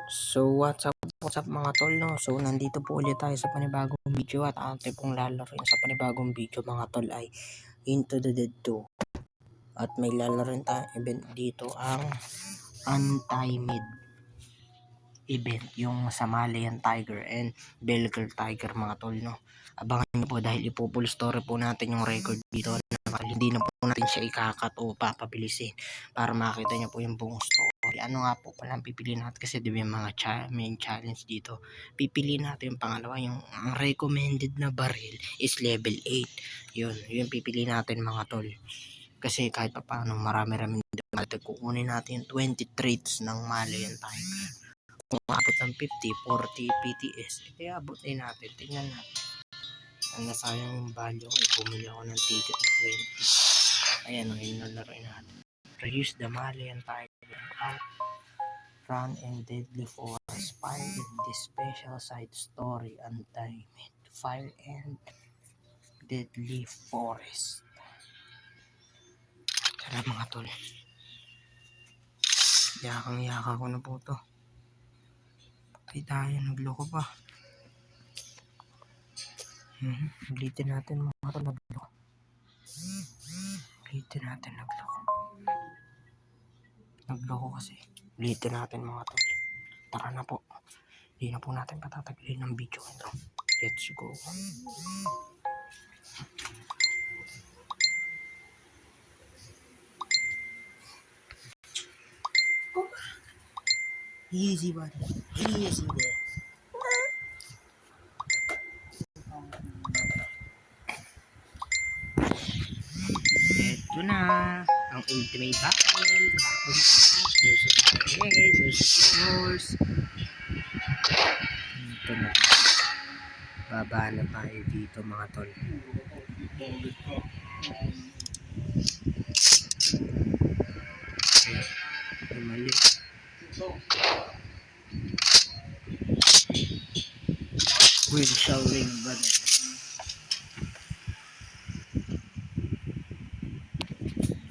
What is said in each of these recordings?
So what's up mga tol, no? So nandito po ulit tayo sa panibagong video at ating pong lalaroin sa panibagong video mga tol ay Into the Dead 2. At may lalaroin tayong event dito, ang Untimed event, yung Somalian Tiger and Belgian Tiger mga tol, no? Abangan niyo po dahil ipo-full story po natin yung record dito na hindi na po natin siya ikakat o papabilisin para makita niyo po yung buong story. Ano nga po pala pipiliin natin kasi di ba yung mga main challenge dito. Pipiliin natin yung pangalawa, yung ang recommended na barrel is level 8. Yun pipiliin natin mga tol. Kasi kahit pa paano marami-rami natin kukunin natin yung 20 traits ng Somalian Tiger. Kung abot ng 50, 40 PTS, abot din natin. Tingnan natin. Ang nasayang yung value ko, bumili ako ng ticket na 20. Ayan, yung nalaroin natin. Reduce the Somalian Tiger out, run and deadly forest, fire in this special side story, Untimed, fire and deadly forest. Tara mga tol. Yakang-yaka ko na po to. Patay tayo, nagloko pa. Ulitin natin mga tol, nagloko. Ulitin natin, nagloko kasi. Ulitin natin mga tol. Tara na po. Hindi na po natin patatagalin ng video ito. Let's go. Easy buddy. Easy there. Ito na ang ultimate battle. Versus Norse. Ito na. Baba na tayo dito mga tol. Okay. Mali. Wind shall ring brother.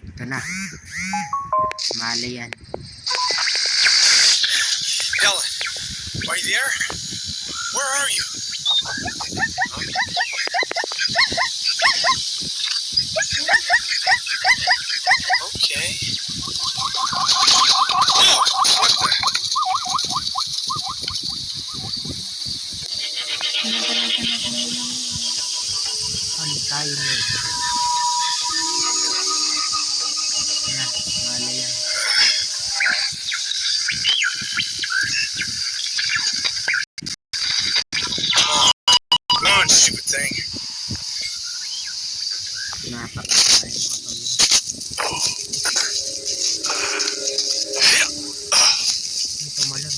Ito na. Mali yan. Helen, are you there? Where are you? Okay. Oh, what the? Untimed. Yan, mali yan. Come on, stupid thing. Napakasay mga tol. Ito malam.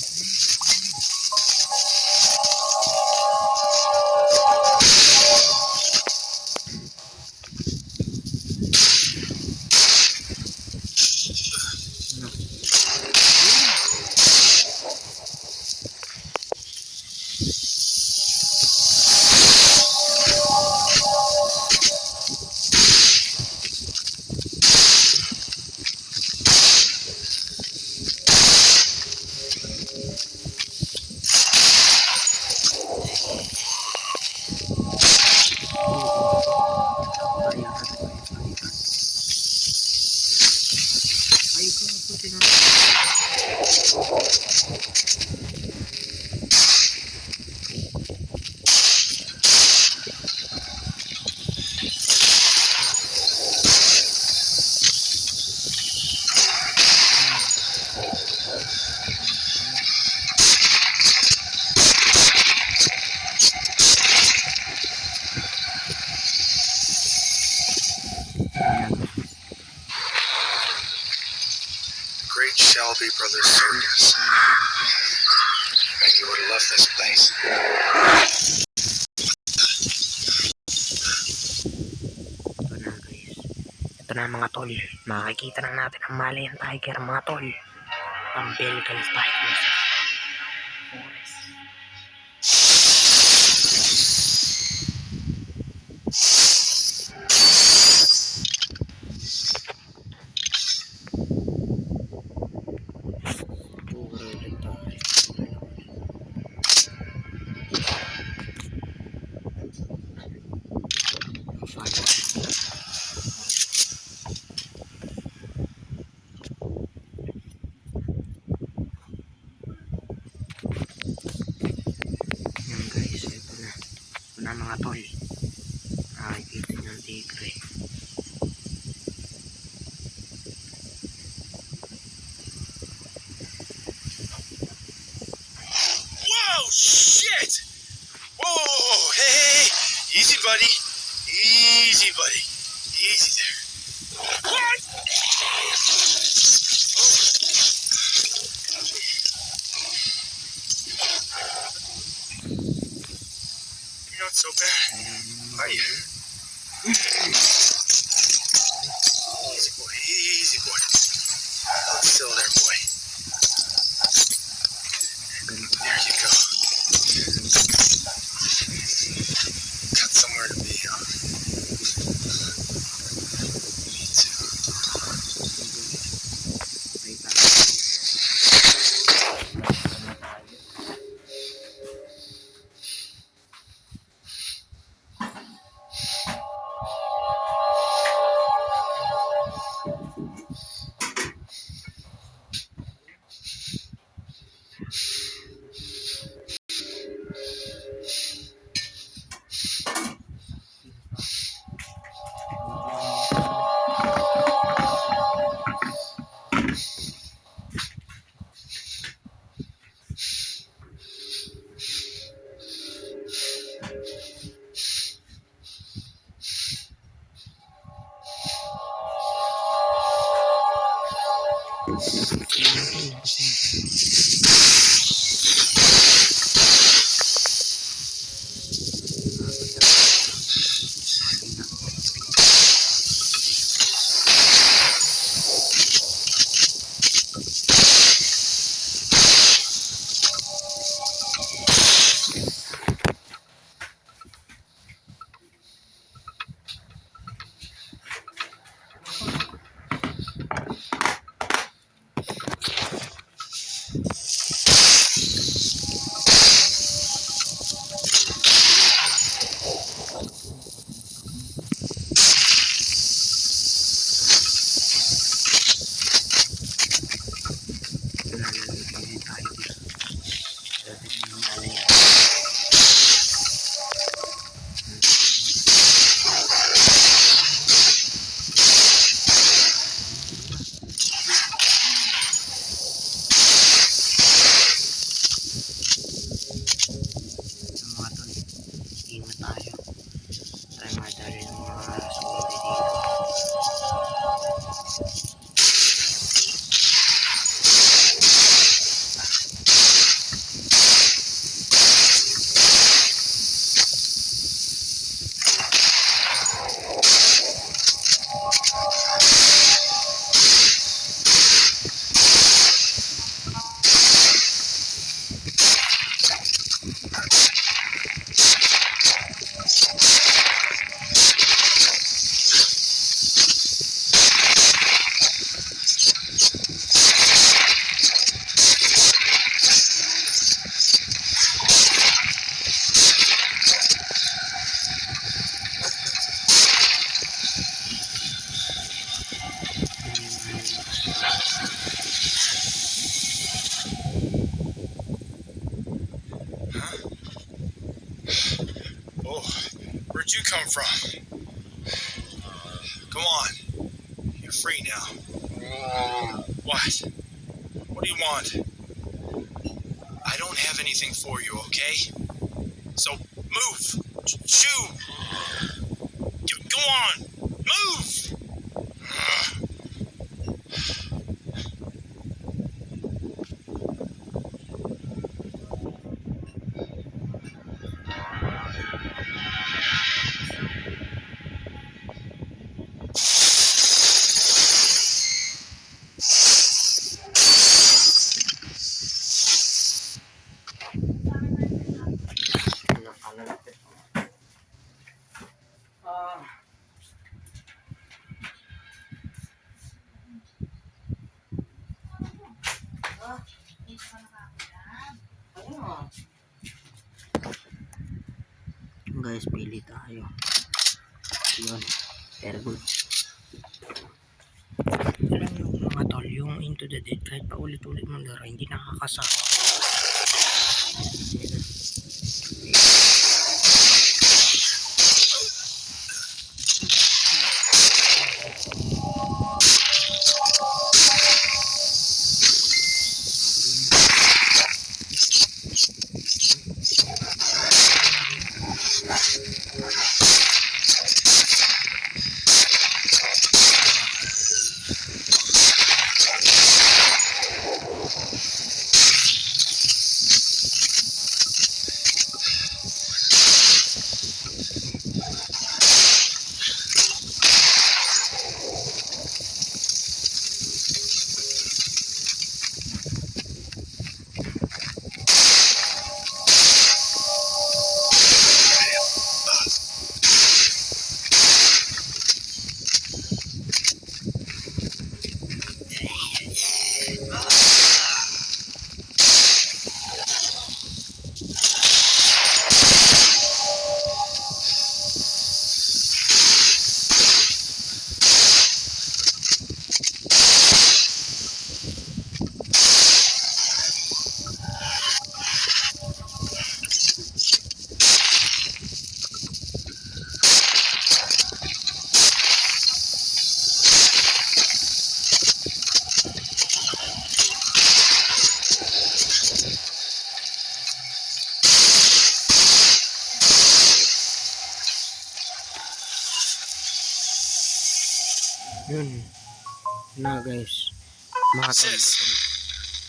Great Shelby Brothers Circus. And you would love this place. Ito na guys. Ito na mga tol. Makikita na natin ang Somalian Tiger mga tol. Ang Belgian Tiger sa forest. Puro ulit tayo. mga tol. Nakikita niyo ang tigre. Whoa, shit! Whoa, hey, easy, buddy. Easy, buddy. Easy there. What? You're not so bad, are you? Easy, boy. Easy, boy. Hold still there, boy. There you go. Got somewhere to be, huh? Me too. Oh, where'd you come from? Come on. You're free now. What? What do you want? I don't have anything for you, okay? So move. Shoo. Go on. Move. Guys, pili tayo. Yun, very good. Alam nyo mga tol, yung Into the Dead, kahit pa ulit-ulit mong laro, hindi nakakasawa. Na guys. Mga tol. Sis,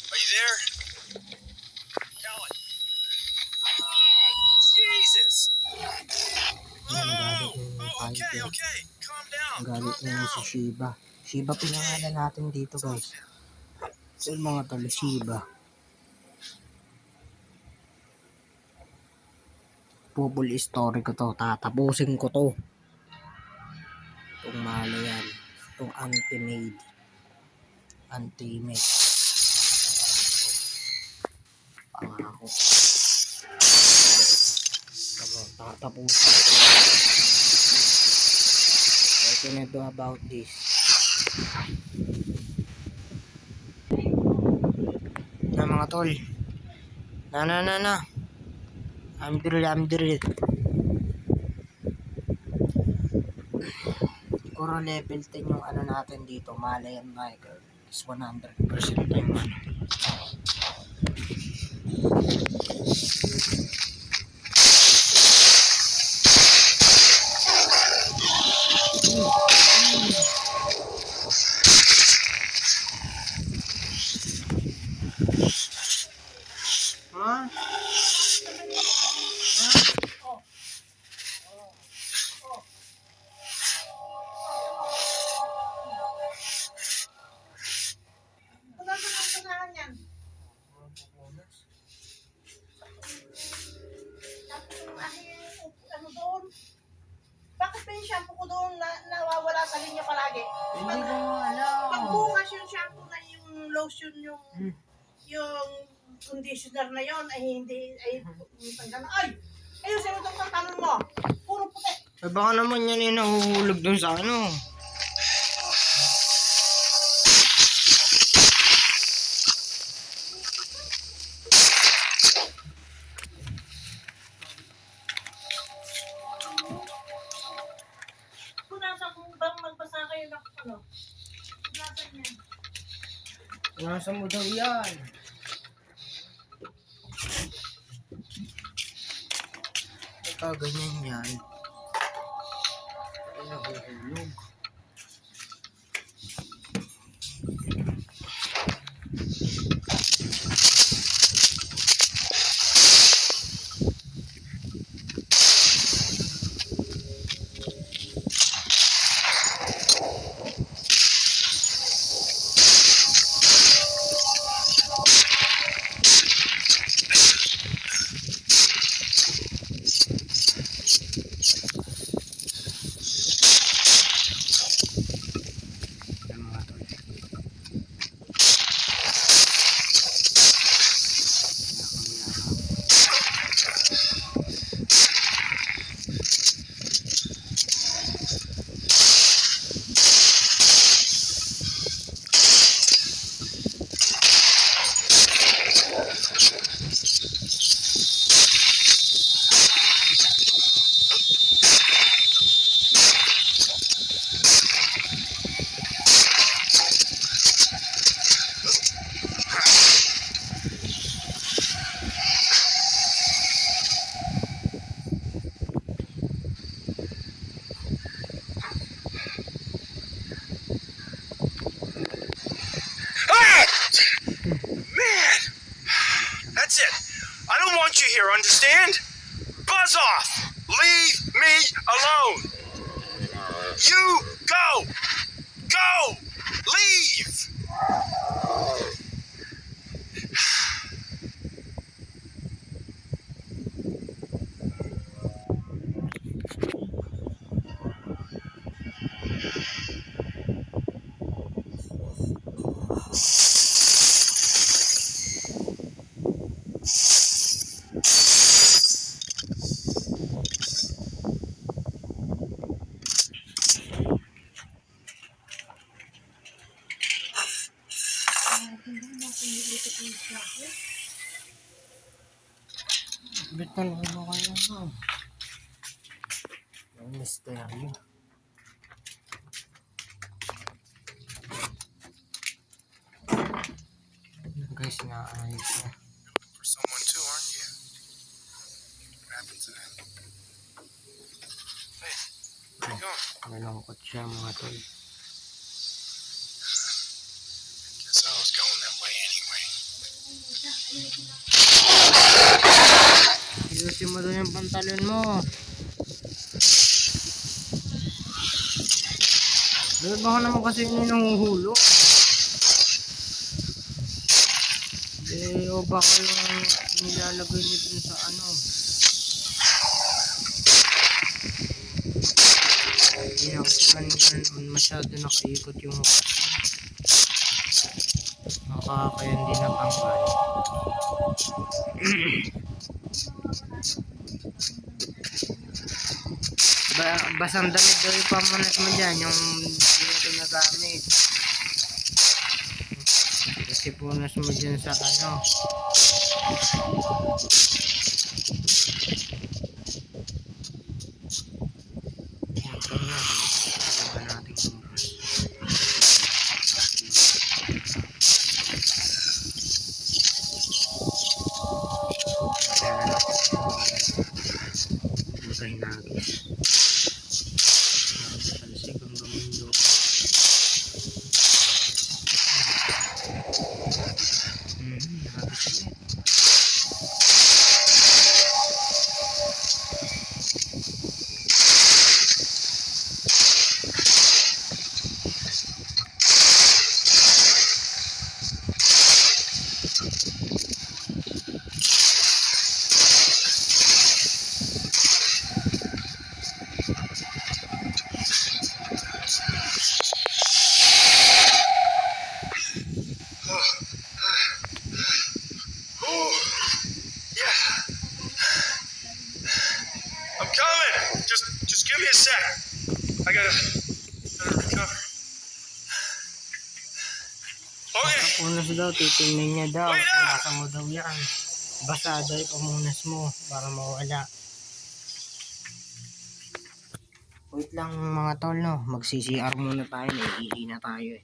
are you there? Helen. Jesus. Yan, galit yung Okay, fighter. okay. Calm down. Galit Calm niya down. si Shiba. Shiba pinangalan natin dito guys. So mga tol, Shiba. Pupul story ko to. Tatapusin ko to. Itong malo yan. Itong anti-made. Anti-made. Pangako. Tatapusin. What can I do about this? Na mga tol. Na. I'm drill. Siguro level 10 yung ano natin dito. Malayan Michael. Is 100% na yung ano. Ha? Wala ka nang sanahan yan. Tapos yung ano doon. Bakit pa yung shampoo ko doon nawawala sa linya palagi? Hindi ko alam. Pag bukas yung shampoo na yung lotion yung conditioner na yon ay hindi tanggal na. Ayusin mo itong pantalon mo. Puro puti. Eh baka naman yan yung nahuhulog dun sa ano. Punasan kung bang magbasa kayo ng ano. Punasan yan. Nasa mo daw yan. Ganyan yan. Ay nahuhulog. Yan mga tol. Ah! Man! That's it. I don't want you here, understand? Buzz off! Leave me alone! You go! Go! Leave! Bitan mo kayo na. Ang misteryo. Guys, naayos na. For someone too, aren't you? What happened to them? Hey, where you going? Nalangkot siya mga tol. Ayusin mo doon yung pantalon mo. Baka naman kasi yun yung nanguhulog. O baka yung nilalagay niyo dun sa ano. Yan, kanina masyado nakaikot yung kaya hindi natanggal. Basang damit daw yung pamunas mo dyan, yung hindi na pinagamit. Kasi punas mo dyan sa ano. Ito na, ito natin kumpras. Butay nagis. Talsik ang gamundo. Nagis ulit. I'm coming. Just give me a sec. I gotta recover. Okay. Pamunas daw, titingnan niya daw. Punasan mo daw yan. Basa daw yung pamunas mo para mawala. Wait lang mga tol, no? Mag-CCR muna tayo. Naiihi na tayo eh.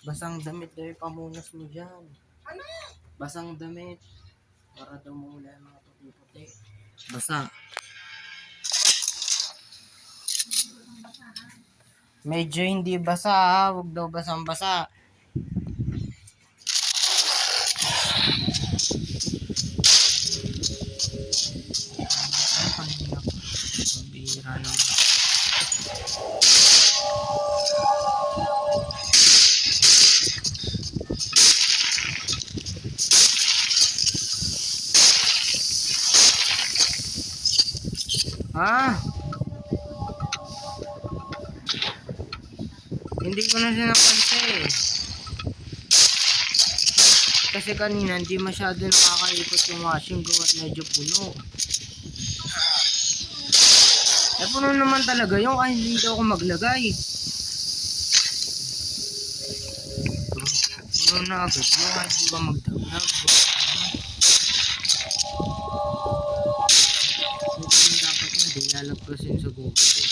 Basang damit daw yung pamunas mo dyan. Ano? Basang damit. Para daw mawala yung mga puti-puti. Basa. Medyo hindi basa ha. Huwag daw basang basa. Bihira naman. Ah! Hindi ko na siya napansin eh. Kasi kanina hindi masyado nakakaikot yung washing ko at medyo puno. Eh puno naman talaga yung kahit hindi daw ako maglagay. Puno na agad yung kahit hindi ka magdagdag. Dapat yun, di lalagpasin sa gubat eh.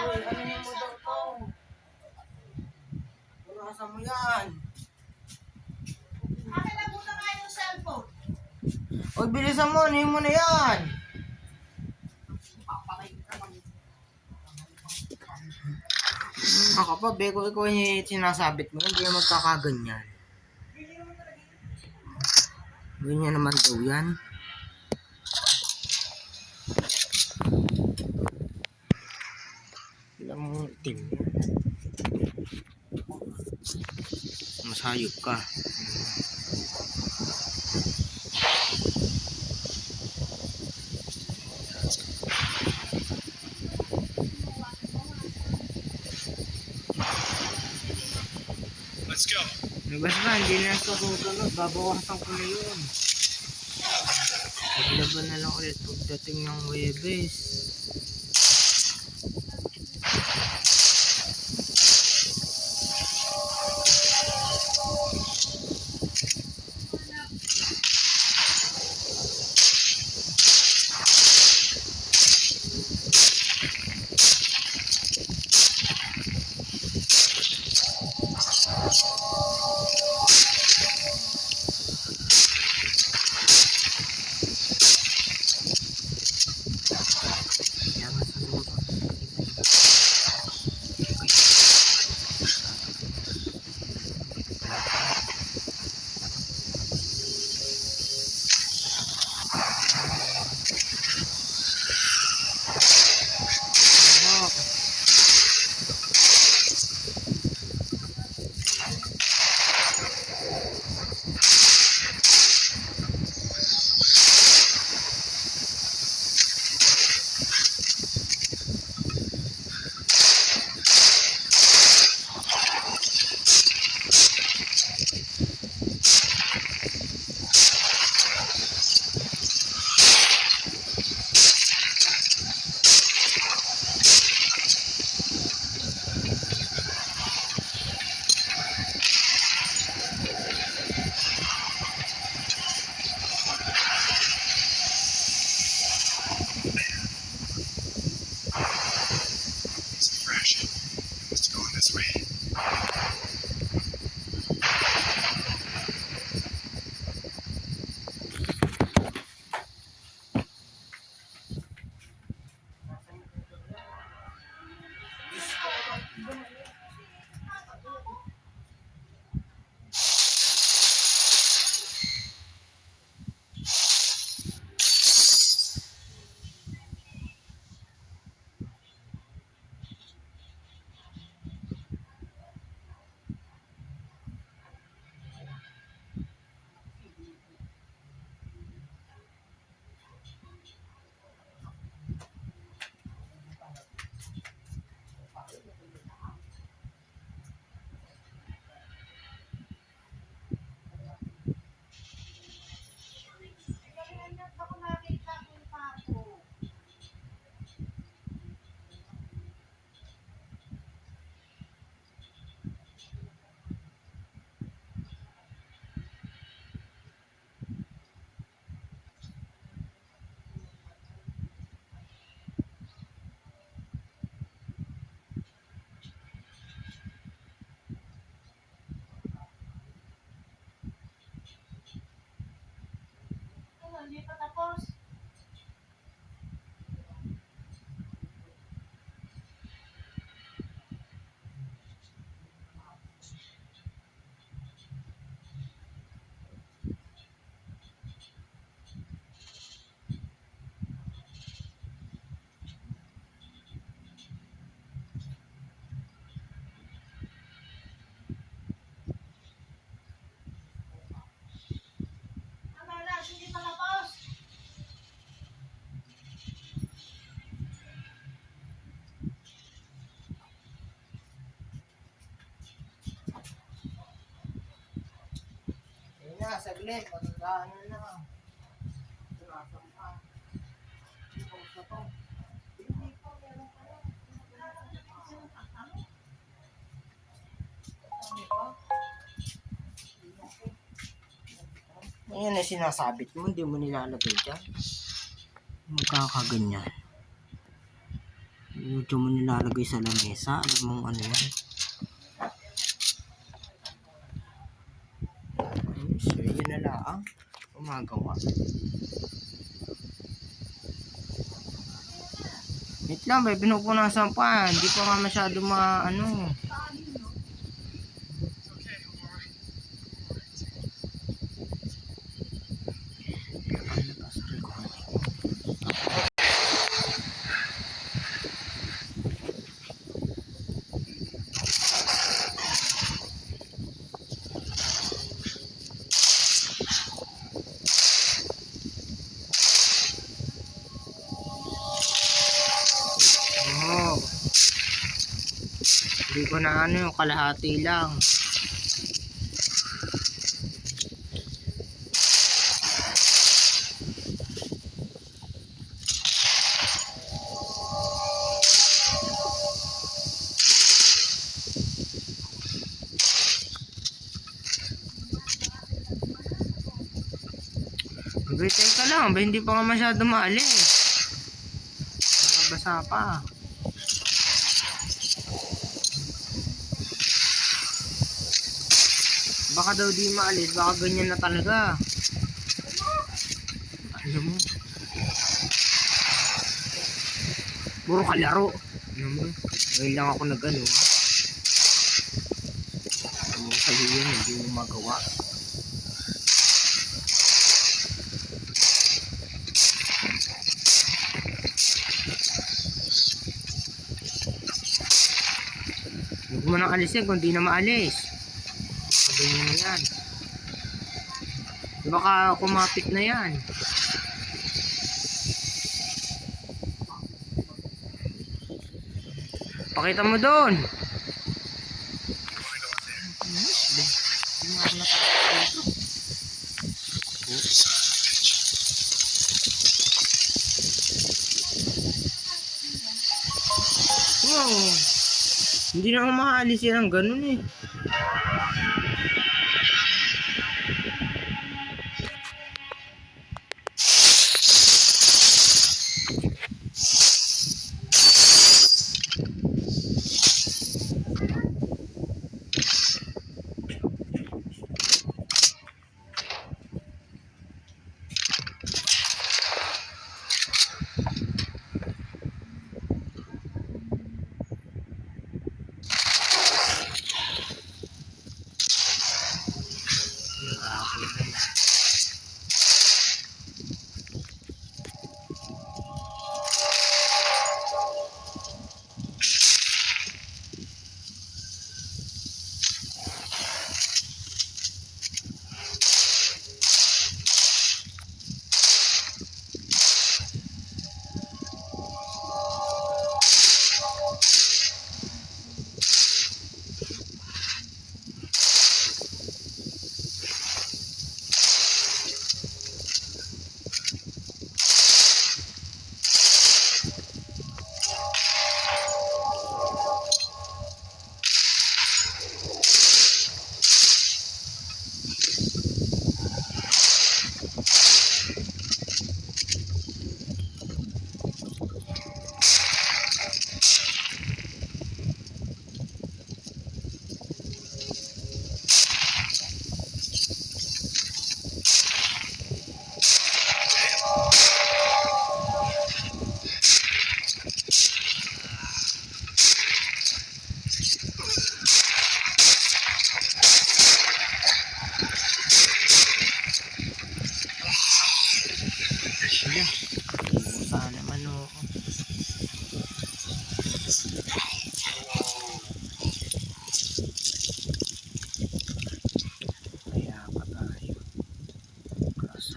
Uy, ano mo daw to? Punasan mo yan. Akin na muna nga yung cellphone. Uy, bilisan mo. Ano mo na yan? Ako pa, Beko, ikaw yung sinasabit mo. Hindi na magkakaganyan. Ganyan naman daw yan. Alam mo, team. Masayop ka. Let's go. Basta, hindi na ito susunod. Babawasan ko na yun. Maglaban na lang ulit pagdating ng Webes. Kaya nga sa susunod. It's fresh. Must go in this way. Hindi pa tapos. Ano na, hindi pa tapos. Ayun na, saglit. Matandaan na. Tunasan pa. Tapos na to. Ayan na sinasabit mo, hindi mo nilalagay dyan. Magkakaganyan. Medyo mo nilalagay sa lamesa. Alam mong ano yan. So, yun na lang. Umagawa. Wait lang, may pinupunasan pa. Hindi pa nga masyado ano. Oh. Hindi ko na ano yung kalahati lang. Magritay ka lang, ba hindi pa nga masyado maalis. Basa pa. Baka daw di maalis, baka ganyan na talaga. Alam mo, puro kalaro. Alam mo, ngayon lang ako nag-ano. Alam mo, sa'yo yun, hindi mo magawa. Huwag mo nang alisin kung di na maalis. Ganyan na yan. Baka kumapit na yan. Pakita mo doon. Wow. Hindi na ako makaalis yan ng ganun eh. Sana naman ako. Kaya pa tayo. Kaso.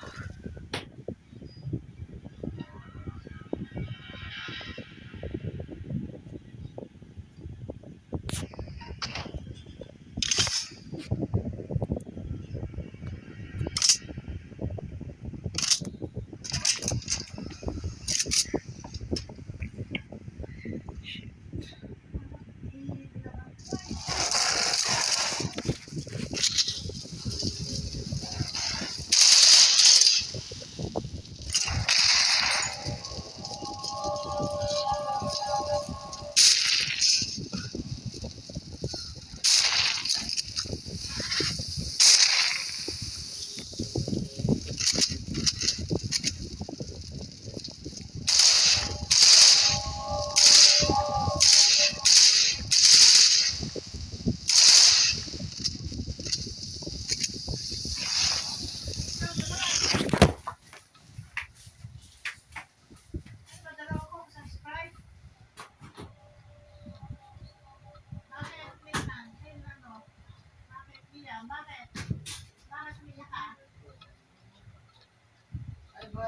Shit.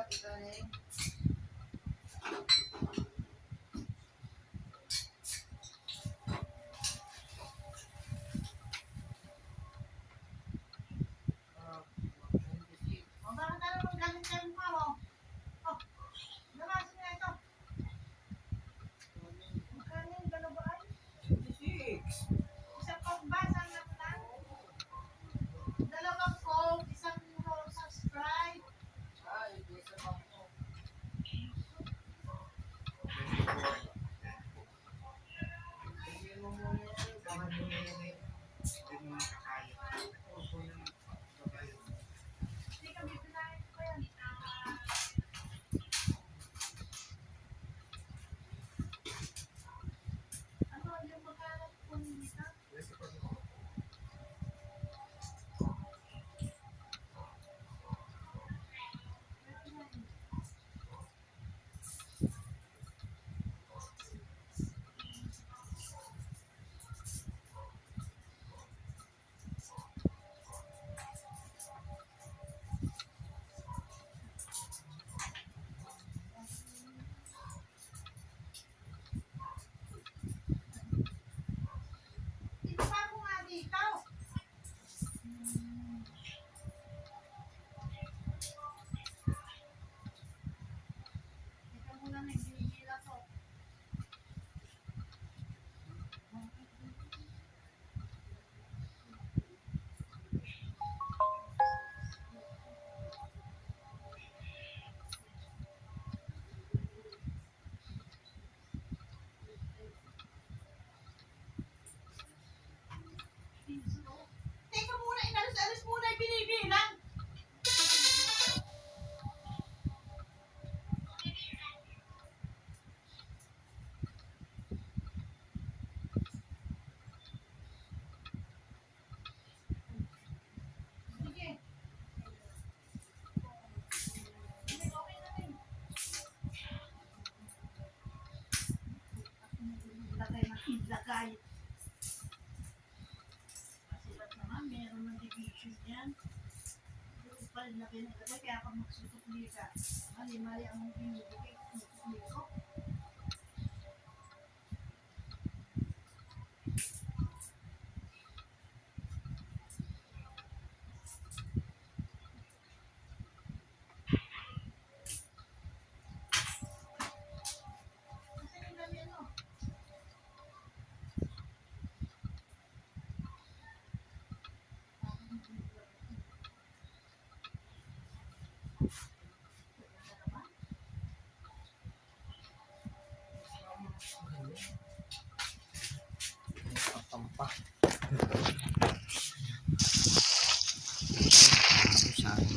O, bakit ano nang galit ka yung mukha mo? O, namasin nga ito. Magkano yung dalawaan? 26. Isang pagbasa na lang. Dalawang Coke, isang Rosa Sprite. Ay, isa pa po. Tingnan mo muna yun. Baka hindi mo makakaya. Opo na. Hindi kami pinahin ko yan. Ano yung magkano kung isa? Ito pa ako nga dito. Ito muna may binigila ko. Teka muna, inalis-alis muna yung binibilang. Sige. Sige, okay na rin. Lagay na lagay. Masilat naman, meron ng division yan. Doon pa rin na pinagagay, kaya pag magsusukli ka, mali-mali ang binibigay, magsusukli ko. Kasi yung dami ano, Patampa. Sayang.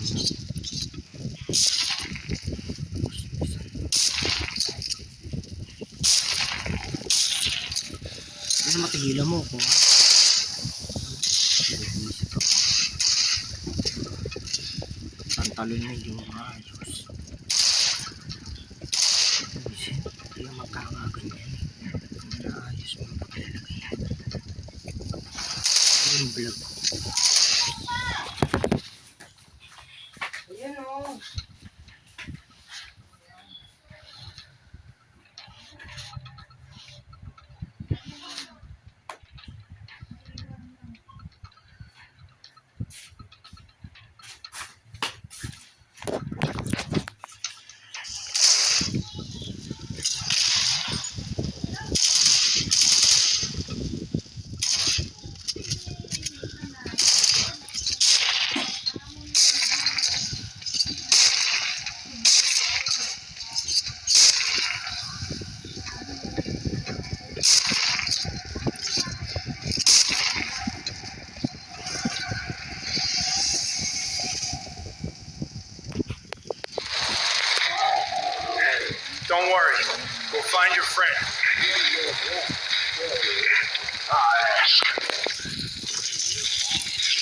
Kasi matigilan mo ko. Nag-iisip ako. Tantalon na yung ayos. Hindi ka magkakaganyan. Naayos mo paglalagay. Yung vlog. Ayan o. Don't worry. We'll find your friend.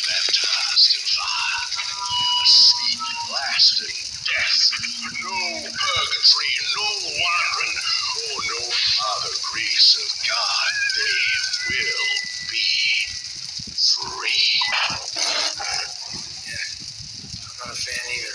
Baptized in fire, asleep, lasting death. No purgatory, no wandering, oh, no other grace of God. They will be free. Yeah, I'm not a fan either.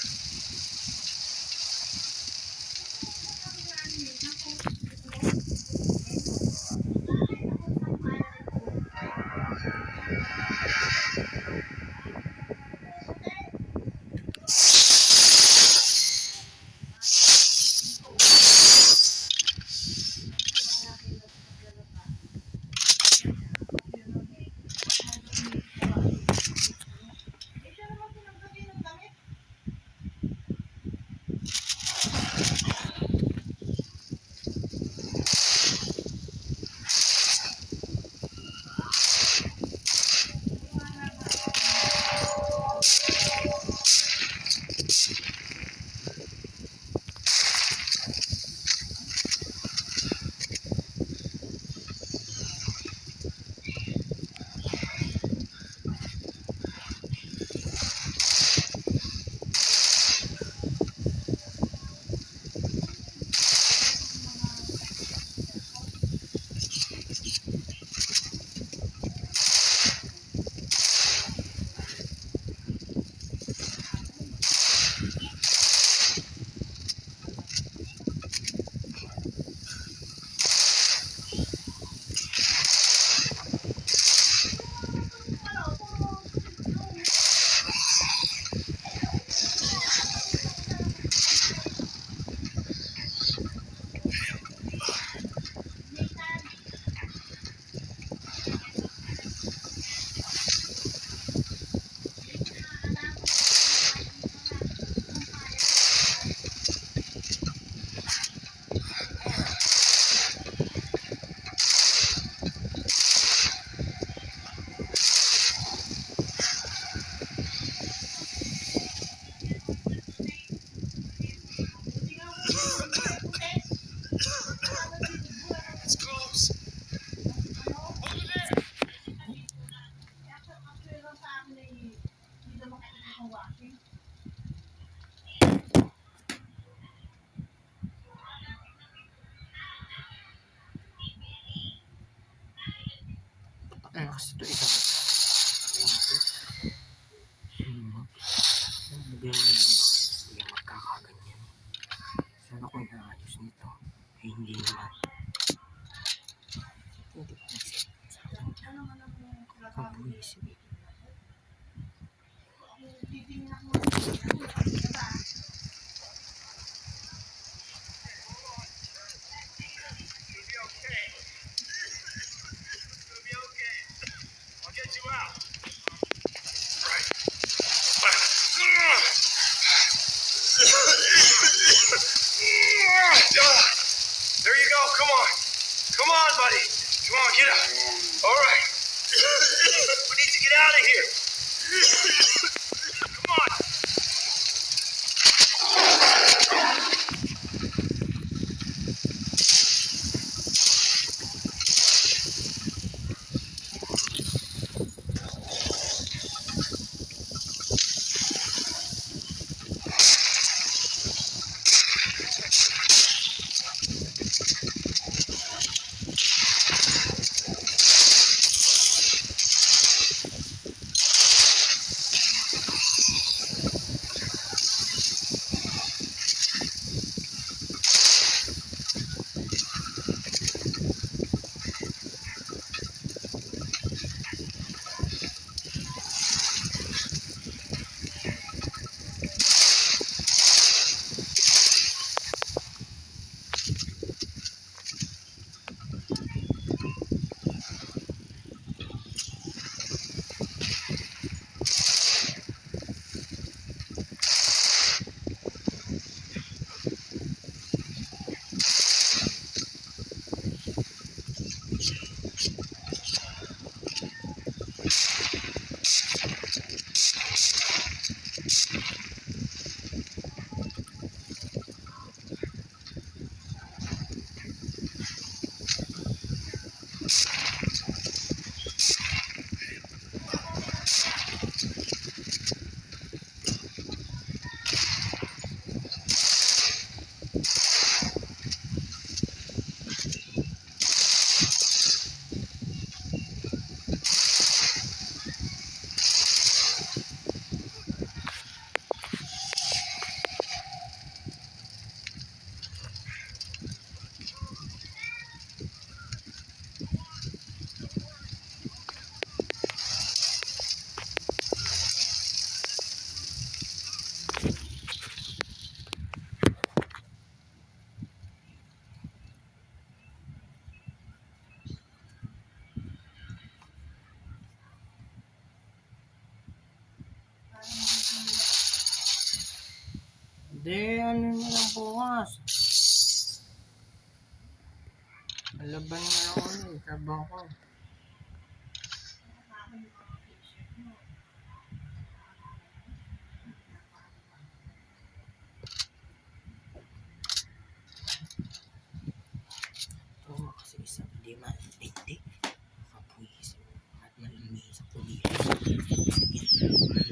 kasi ito isa. Bigyan mo yan ba? Hindi magkakaganyan. Sana ko inaayos nito. Eh, hindi naman. Hindi ko nagsip. Kabuisip. There you go. Come on. Come on, buddy. Come on, get up. All right. We need to get out of here. Come on. Hindi, ano na lang bukas. Alaban na lang ulit. Sabang ko. Ito kasi isang hindi malintindi. Kapuisip. At malimit sa pulis.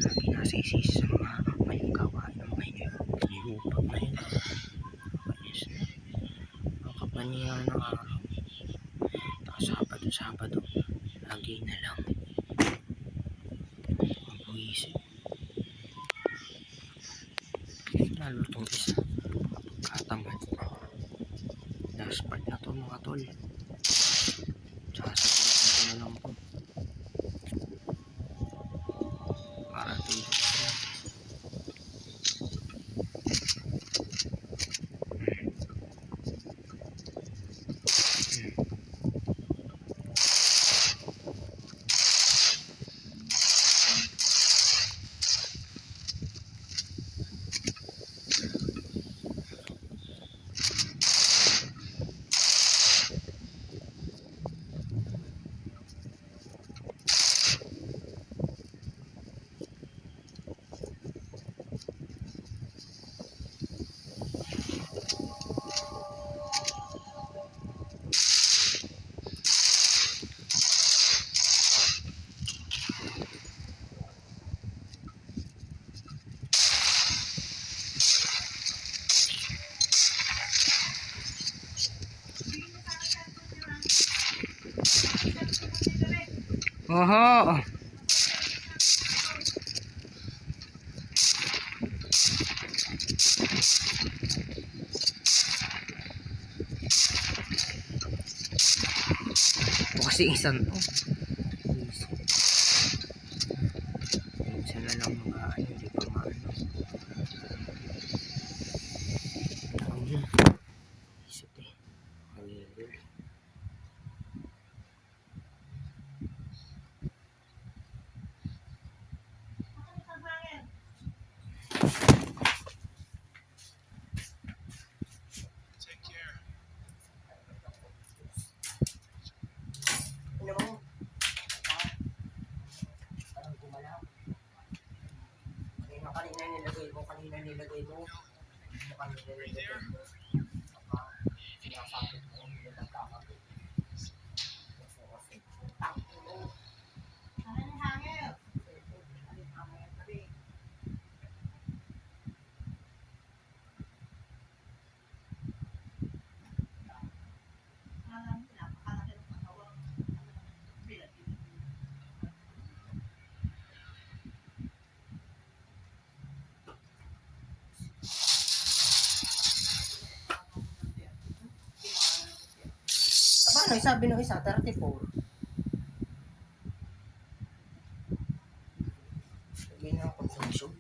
Lagi nasa isis sa mga maling gawain ng mahirap. Lihupag na yun. Kapanis na. Ang kapanihan ng araw. Sabado. Lagi na lang. Kapuisip. Lalo itong isa. Katamad. Last part na to mga tol. Sasagutin ko na lang po. Para tulog na. Oho. Ito kasi isang to. Isa na lang mga hindi pa maano. Ayun. Isip eh. Ayun. Ano mo? Parang gumalaw. Kanina nilagay mo. Mukhang nilagay mo. Saka sinasakit mo. Hindi nagkakapit. Ano yung hangin? Paano? Sabi nung isa, 34. Sabi na ang consumption.